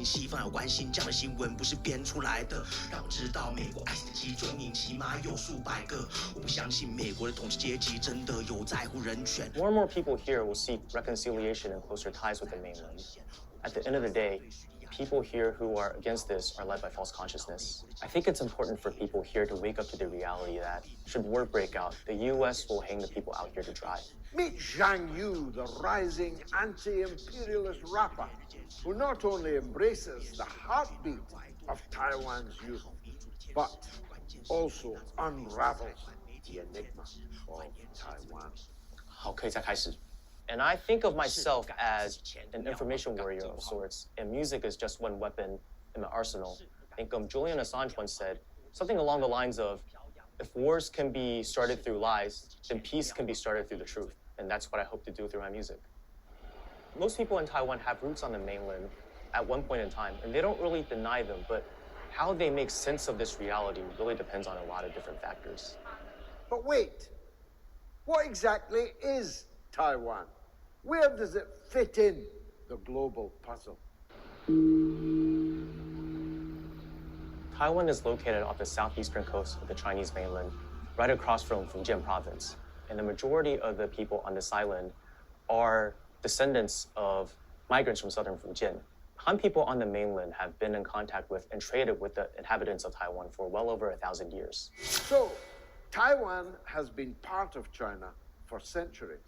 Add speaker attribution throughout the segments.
Speaker 1: 信西方有关心，这样的新闻不是编出来的。让我知道美国 ICE 的集中营起码有数百个。我不相信美国的统治阶级真的有在乎人权。
Speaker 2: More and more people here will seek reconciliation and closer ties with the mainland. At the end of the day, people here who are against this are led by false consciousness. I think it's important for people here to wake up to the reality that should war break out, the U.S. will hang the people out here to dry.
Speaker 3: Meet Zhang Yu, the rising anti-imperialist rapper, who not only embraces the heartbeat of Taiwan's youth, but also unravels the enigma of Taiwan.
Speaker 2: 好，可以再开始。And I think of myself as an information warrior of sorts, and music is just one weapon in my arsenal. I think Julian Assange once said something along the lines of, if wars can be started through lies, then peace can be started through the truth. And that's what I hope to do through my music. Most people in Taiwan have roots on the mainland at one point in time, and they don't really deny them, but how they make sense of this reality really depends on a lot of different factors.
Speaker 3: But wait, what exactly is Taiwan? Where does it fit in the global puzzle?
Speaker 2: Taiwan is located off the southeastern coast of the Chinese mainland, right across from Fujian province. And the majority of the people on this island are descendants of migrants from southern Fujian. Han people on the mainland have been in contact with and traded with the inhabitants of Taiwan for well over 1,000 years.
Speaker 3: So, Taiwan has been part of China for centuries.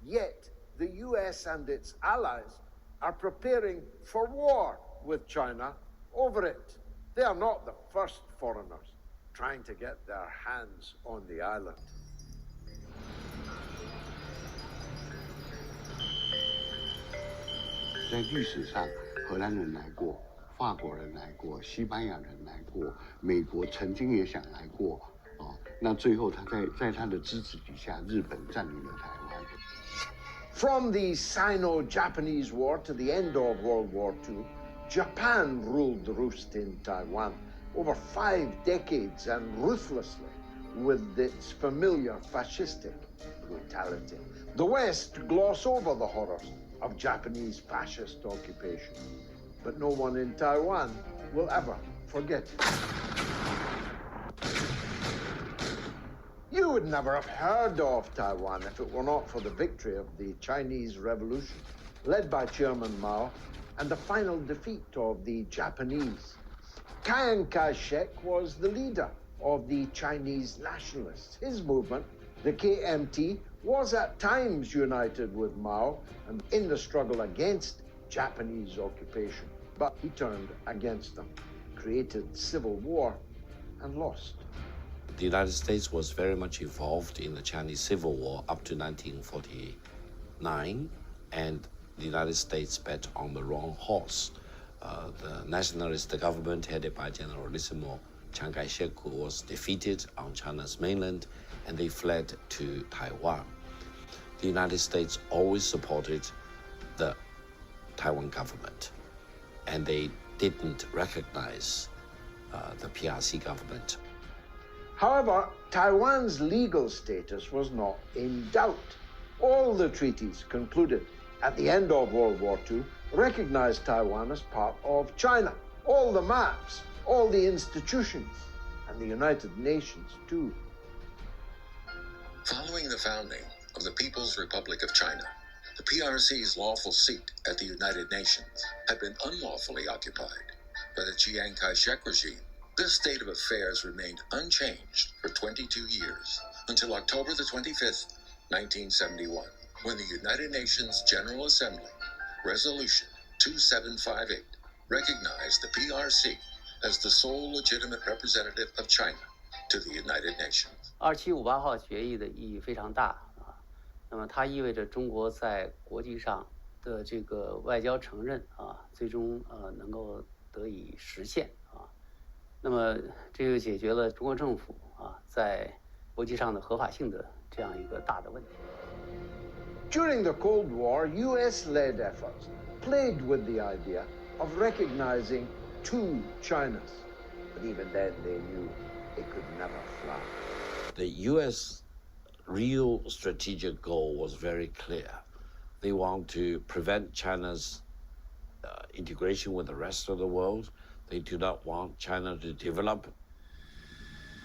Speaker 3: Yet, the US and its allies are preparing for war with China over it. They are not the first foreigners trying to get their hands on the island.
Speaker 4: 在历史上，荷兰人来过，法国人来过，西班牙人来过，美国曾经也想来过，那最后他在他的支持底下，日本占领了台湾。
Speaker 3: From the Sino-Japanese War to the end of World War II, Japan ruled the roost in Taiwan over 5 decades and ruthlessly with its familiar fascistic brutality. The West gloss over the horrors of Japanese fascist occupation, but no one in Taiwan will ever forget it. You would never have heard of Taiwan if it were not for the victory of the Chinese Revolution, led by Chairman Mao, and the final defeat of the Japanese. Chiang Kai-shek was the leader of the Chinese nationalists. His movement, the KMT, was at times united with Mao and in the struggle against Japanese occupation. But he turned against them, created civil war, and lost.
Speaker 5: The United States was very much involved in the Chinese Civil War up to 1949, and the United States bet on the wrong horse. The nationalist government headed by Generalissimo Chiang Kai-shek was defeated on China's mainland, and they fled to Taiwan. The United States always supported the Taiwan government, and they didn't recognize the PRC government.
Speaker 3: However, Taiwan's legal status was not in doubt. All the treaties concluded at the end of World War II recognized Taiwan as part of China. All the maps, all the institutions, and the United Nations too.
Speaker 6: Following the founding of the People's Republic of China, the PRC's lawful seat at the United Nations had been unlawfully occupied by the Chiang Kai-shek regime. This state of affairs remained unchanged for 22 years, until October the 25th, 1971, when the United Nations General Assembly, Resolution 2758, recognized the PRC as the sole legitimate representative of China to the United Nations.
Speaker 7: 2758号决议的意义非常大啊，那么它意味着中国在国际上的这个外交承认啊，最终能够得以实现啊。那么这就解决了中国政府啊在国际上的合法性的这样一个大的问题。
Speaker 3: During the Cold War, US-led efforts played with the idea of recognizing 2 Chinas, but even then they knew it could never fly.
Speaker 5: The U.S. real strategic goal was very clear. They want to prevent China's integration with the rest of the world. They do not want China to develop.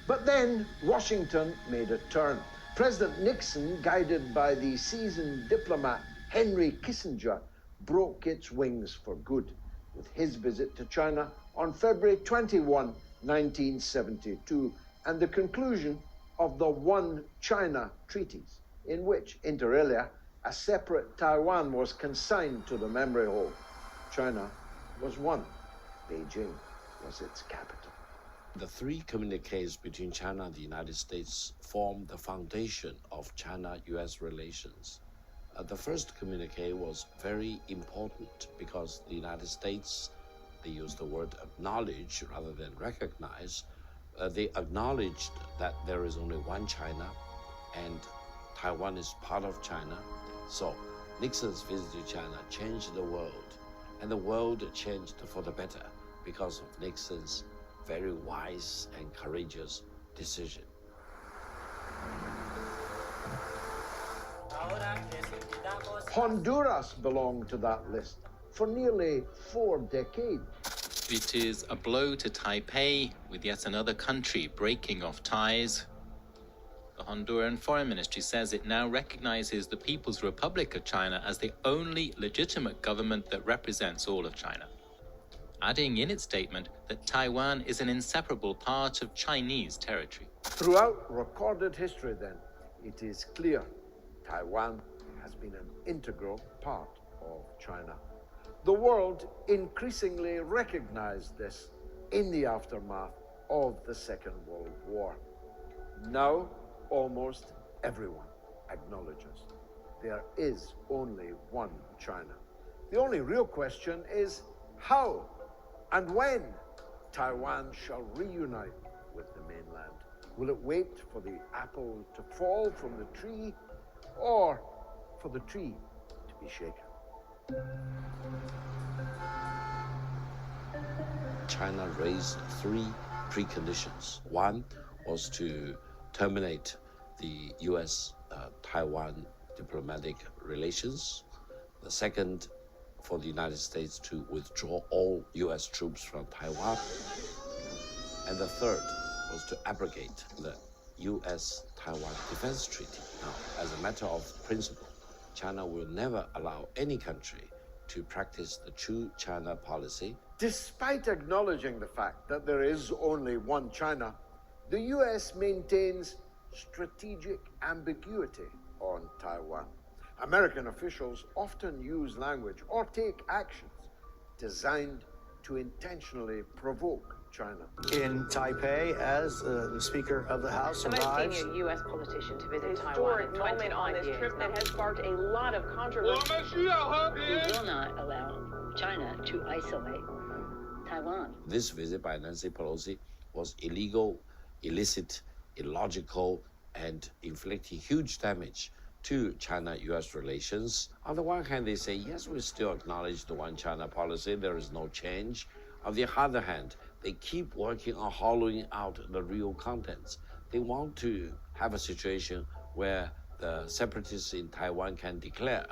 Speaker 3: But then Washington made a turn. President Nixon, guided by the seasoned diplomat Henry Kissinger, broke its wings for good with his visit to China on February 21, 1972, and the conclusion of the One China treaties, in which, inter alia, a separate Taiwan was consigned to the memory hole. China was one. Beijing was its capital.
Speaker 5: The three communiques between China and the United States form the foundation of China-US relations. The first communique was very important because the United States, they used the word acknowledge rather than recognize. They acknowledged that there is only one China and Taiwan is part of China. So Nixon's visit to China changed the world, and the world changed for the better because of Nixon's very wise and courageous decision.
Speaker 3: Honduras belonged to that list for nearly 4 decades.
Speaker 8: It is a blow to Taipei, with yet another country breaking off ties. The Honduran Foreign Ministry says it now recognizes the People's Republic of China as the only legitimate government that represents all of China, adding in its statement that Taiwan is an inseparable part of Chinese territory.
Speaker 3: Throughout recorded history, then, it is clear Taiwan has been an integral part of China. The world increasingly recognized this in the aftermath of the Second World War. Now, almost everyone acknowledges there is only one China. The only real question is how and when Taiwan shall reunite with the mainland. Will it wait for the apple to fall from the tree, or for the tree to be shaken?
Speaker 5: China raised three preconditions. One was to terminate the US-Taiwan diplomatic relations. The second, for the United States to withdraw all US troops from Taiwan. And the third was to abrogate the US-Taiwan Defense Treaty. Now, as a matter of principle, China will never allow any country to practice the true China policy.
Speaker 3: Despite acknowledging the fact that there is only one China, the US maintains strategic ambiguity on Taiwan. American officials often use language or take actions designed to intentionally provoke China.
Speaker 1: In Taipei, as the Speaker of the House arrives.
Speaker 9: The most senior U.S. politician to visit Taiwan in 25
Speaker 10: on this
Speaker 9: years.
Speaker 10: trip that has sparked a lot of controversy.
Speaker 11: We will not allow China to isolate Taiwan.
Speaker 5: This visit by Nancy Pelosi was illegal, illicit, illogical, and inflicting huge damage to China-US relations. On the one hand, they say, yes, we still acknowledge the one China policy, there is no change. On the other hand, they keep working on hollowing out the real contents. They want to have a situation where the separatists in Taiwan can declare,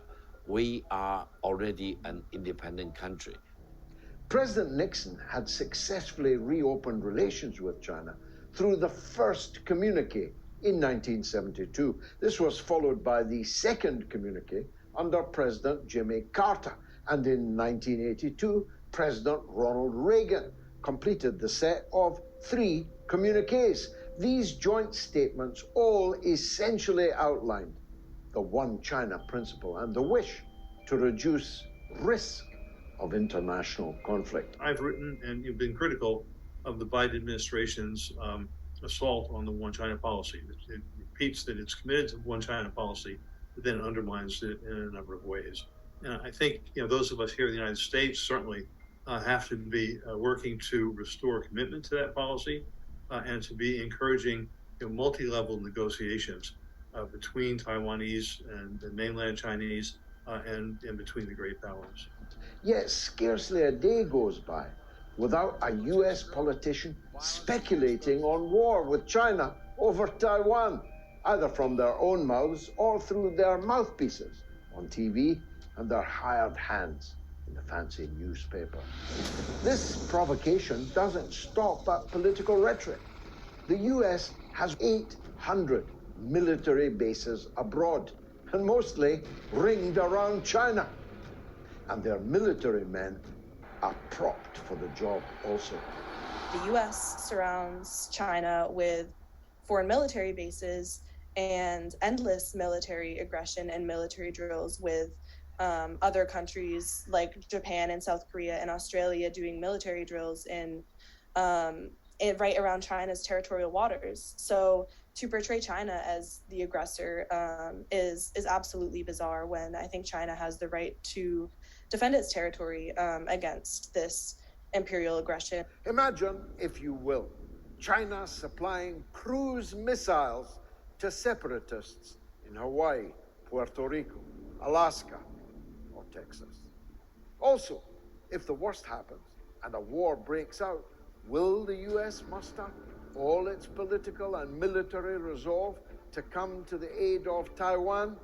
Speaker 5: we are already an independent country.
Speaker 3: President Nixon had successfully reopened relations with China through the first communique in 1972. This was followed by the second communique under President Jimmy Carter. And in 1982, President Ronald Reagan completed the set of 3 communiques. These joint statements all essentially outlined the one China principle and the wish to reduce risk of international conflict.
Speaker 12: I've written and you've been critical of the Biden administration's assault on the one China policy. It repeats that it's committed to one China policy, but then undermines it in a number of ways. And I think those of us here in the United States certainly have to be working to restore commitment to that policy and to be encouraging multi-level negotiations between Taiwanese and the mainland Chinese and between the great powers.
Speaker 3: Yet scarcely a day goes by without a US politician speculating on war with China over Taiwan, either from their own mouths or through their mouthpieces on TV and their hired hands in the fancy newspaper. This provocation doesn't stop at political rhetoric. The US has 800 military bases abroad, and mostly ringed around China. And their military men are propped for the job also.
Speaker 13: The US surrounds China with foreign military bases and endless military aggression and military drills with other countries like Japan and South Korea and Australia doing military drills in right around China's territorial waters. So to portray China as the aggressor is absolutely bizarre, when I think China has the right to defend its territory against this imperial aggression.
Speaker 3: Imagine, if you will, China supplying cruise missiles to separatists in Hawaii, Puerto Rico, Alaska, or Texas. Also, if the worst happens and a war breaks out, will the US muster all its political and military resolve to come to the aid of Taiwan?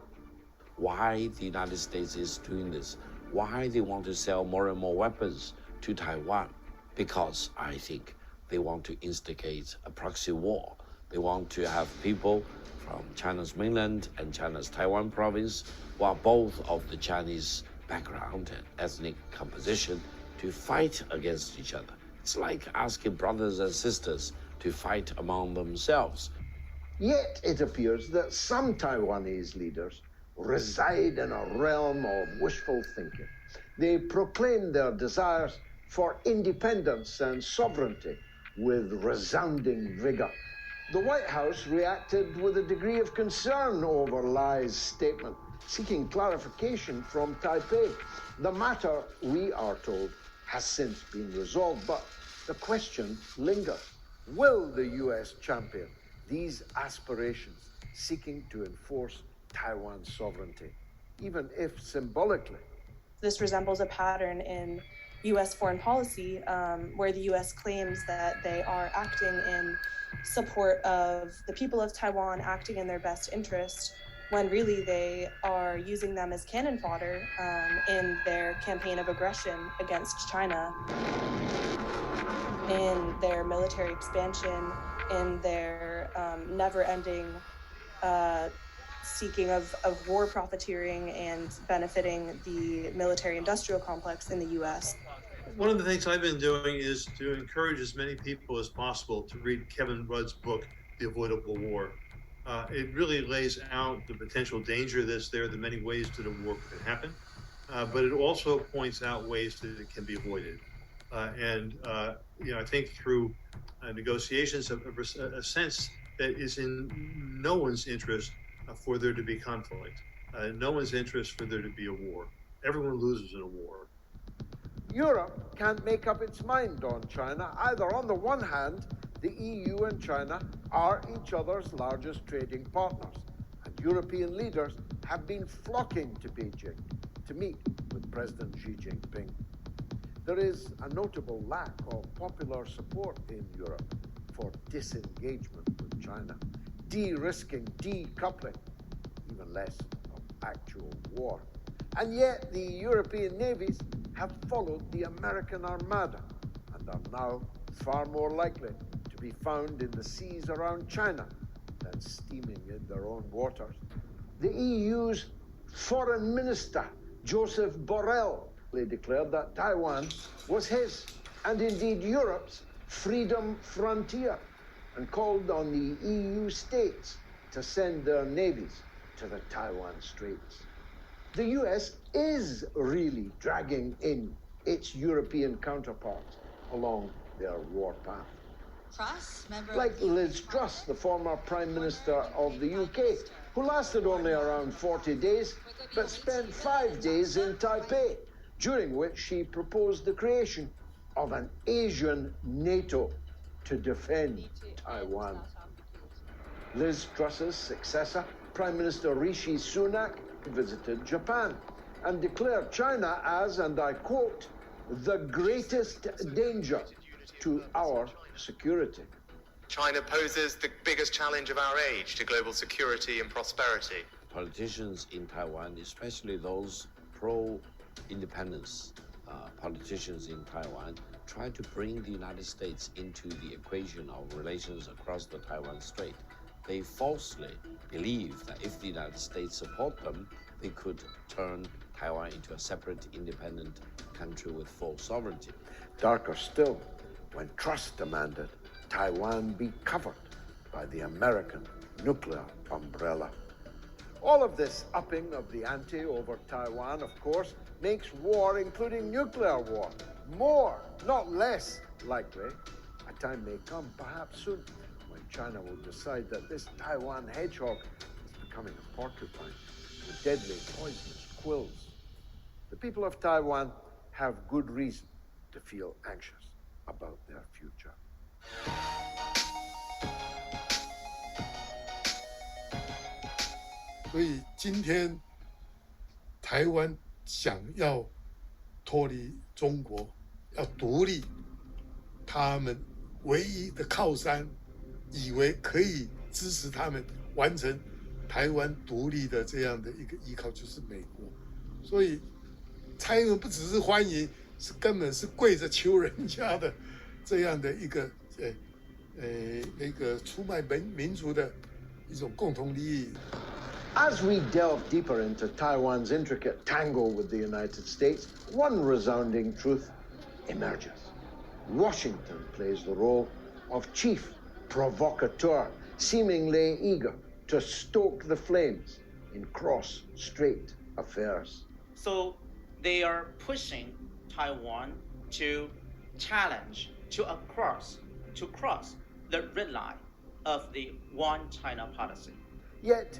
Speaker 5: Why the United States is doing this, why they want to sell more and more weapons to Taiwan, because I think they want to instigate a proxy war. They want to have people from China's mainland and China's Taiwan province, who are both of the Chinese background and ethnic composition, to fight against each other. It's like asking brothers and sisters to fight among themselves.
Speaker 3: Yet it appears that some Taiwanese leaders reside in a realm of wishful thinking. They proclaim their desires for independence and sovereignty with resounding vigor. The White House reacted with a degree of concern over Li's statement, seeking clarification from Taipei. The matter, we are told, has since been resolved, but the question lingers. Will the US champion these aspirations seeking to enforce Taiwan's sovereignty, even if symbolically?
Speaker 13: This resembles a pattern in US foreign policy where the US claims that they are acting in support of the people of Taiwan, acting in their best interest, when really they are using them as cannon fodder in their campaign of aggression against China, in their military expansion, in their never-ending seeking of war profiteering and benefiting the military-industrial complex in the U.S.
Speaker 12: One of the things I've been doing is to encourage as many people as possible to read Kevin Rudd's book, The Avoidable War. It really lays out the potential danger that's there, the many ways that a war could happen, but it also points out ways that it can be avoided. I think through negotiations, a sense that is in no one's interest for there to be conflict, no one's interest for there to be a war. Everyone loses in a war.
Speaker 3: Europe can't make up its mind on China either. On the one hand, the EU and China are each other's largest trading partners, and European leaders have been flocking to Beijing to meet with President Xi Jinping. There is a notable lack of popular support in Europe for disengagement with China, de-risking, decoupling, even less of actual war. And yet the European navies have followed the American Armada and are now far more likely to be found in the seas around China than steaming in their own waters. The EU's Foreign Minister, Joseph Borrell, declared that Taiwan was his, and indeed Europe's, freedom frontier, and called on the EU states to send their navies to the Taiwan Straits. The US is really dragging in its European counterparts along their war path. Like Liz Truss, the former Prime Minister of the UK, who lasted only around 40 days, but spent 5 days in Taipei, during which she proposed the creation of an Asian NATO to defend Taiwan. Liz Truss's successor, Prime Minister Rishi Sunak, visited Japan and declared China as, and I quote, the greatest danger to our security.
Speaker 14: China poses the biggest challenge of our age to global security and prosperity.
Speaker 5: Politicians in Taiwan, especially those pro-independence, politicians in Taiwan try to bring the United States into the equation of relations across the Taiwan Strait. They falsely believe that if the United States support them, they could turn Taiwan into a separate, independent country with full sovereignty.
Speaker 3: Darker still, when trust demanded Taiwan be covered by the American nuclear umbrella. All of this upping of the ante over Taiwan, of course, makes war, including nuclear war, more, not less likely. A time may come, perhaps soon, when China will decide that this Taiwan hedgehog is becoming a porcupine with deadly poisonous quills. The people of Taiwan have good reason to feel anxious about their future.
Speaker 15: 所以今天台湾想要脱离中国，要独立，他们唯一的靠山，以为可以支持他们完成台湾独立的这样的一个依靠，就是美国。所以蔡英文不只是欢迎，是根本是跪着求人家的这样的一个那个出卖民族的一种共同利益。
Speaker 3: As we delve deeper into Taiwan's intricate tangle with the United States, one resounding truth emerges. Washington plays the role of chief provocateur, seemingly eager to stoke the flames in cross-strait affairs.
Speaker 16: So they are pushing Taiwan to challenge, to cross the red line of the one China policy.
Speaker 3: Yet,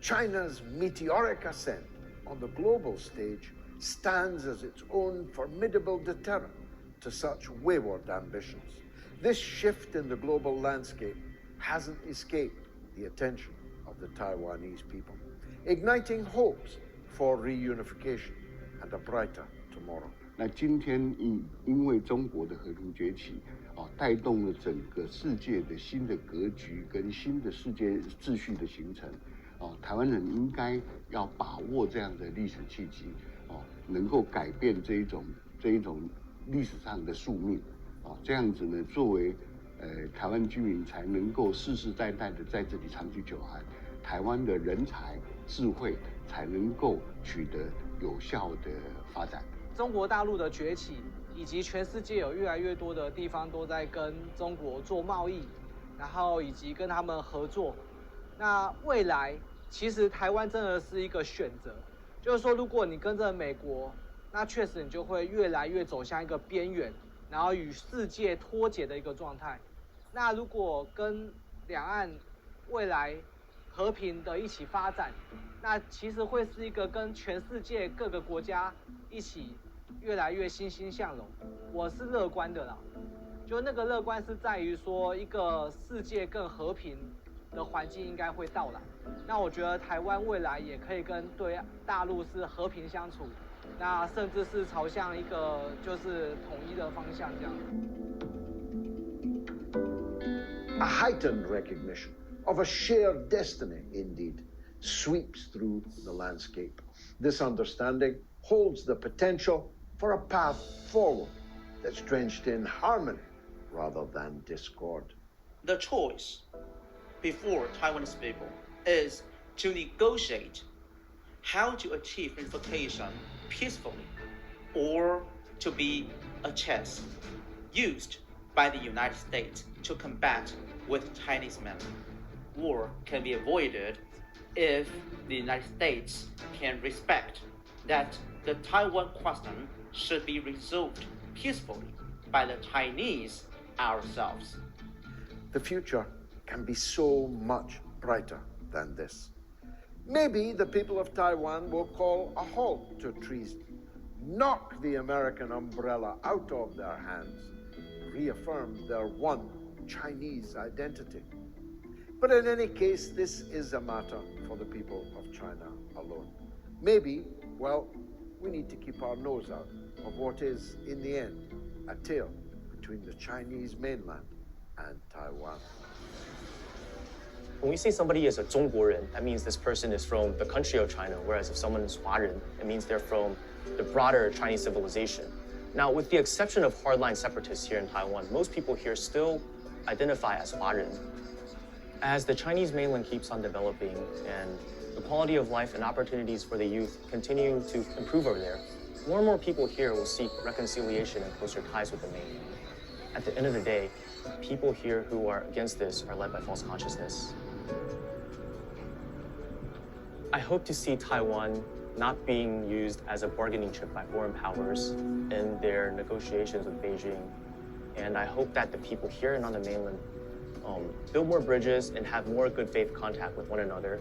Speaker 3: China's meteoric ascent on the global stage stands as its own formidable deterrent to such wayward ambitions. This shift in the global landscape hasn't escaped the attention of the Taiwanese people, igniting hopes for reunification and a brighter tomorrow.
Speaker 4: 那今天因为中国的和平崛起，带动了整个世界的新的格局跟新的世界秩序的形成。台湾人应该要把握这样的历史契机，能够改变这一种历史上的宿命，这样子呢，作为台湾居民才能够世世代代的在这里长居久安，台湾的人才智慧才能够取得有效的发展。
Speaker 17: 中国大陆的崛起，以及全世界有越来越多的地方都在跟中国做贸易，然后以及跟他们合作。那未来其实台湾真的是一个选择，就是说，如果你跟着美国，那确实你就会越来越走向一个边缘，然后与世界脱节的一个状态。那如果跟两岸未来和平的一起发展，那其实会是一个跟全世界各个国家一起越来越欣欣向荣。我是乐观的啦，就那个乐观是在于说一个世界更和平的环境应该会到来。那我觉得台湾未来也可以跟对大陆是和平相处，那甚至是朝向一个就是统一的方向这样。
Speaker 3: A heightened recognition of a shared destiny, indeed, sweeps through the landscape. This understanding holds the potential for a path forward that's drenched in harmony rather than discord.
Speaker 16: The choice before Taiwanese people is to negotiate how to achieve unification peacefully, or to be a chess used by the United States to combat with Chinese men. War can be avoided if the United States can respect that the Taiwan question should be resolved peacefully by the Chinese ourselves.
Speaker 3: The future can be so much brighter than this. Maybe the people of Taiwan will call a halt to treason, knock the American umbrella out of their hands, reaffirm their one Chinese identity. But in any case, this is a matter for the people of China alone. Maybe, well, we need to keep our nose out of what is, in the end, a tale between the Chinese mainland and Taiwan.
Speaker 2: When we say somebody is a 中国人, that means this person is from the country of China, whereas if someone is 华人, it means they're from the broader Chinese civilization. Now, with the exception of hardline separatists here in Taiwan, most people here still identify as Huaren. As the Chinese mainland keeps on developing and the quality of life and opportunities for the youth continue to improve over there, more and more people here will seek reconciliation and closer ties with the mainland. At the end of the day, people here who are against this are led by false consciousness. I hope to see Taiwan not being used as a bargaining chip by foreign powers in their negotiations with Beijing. And I hope that the people here and on the mainland build more bridges and have more good faith contact with one another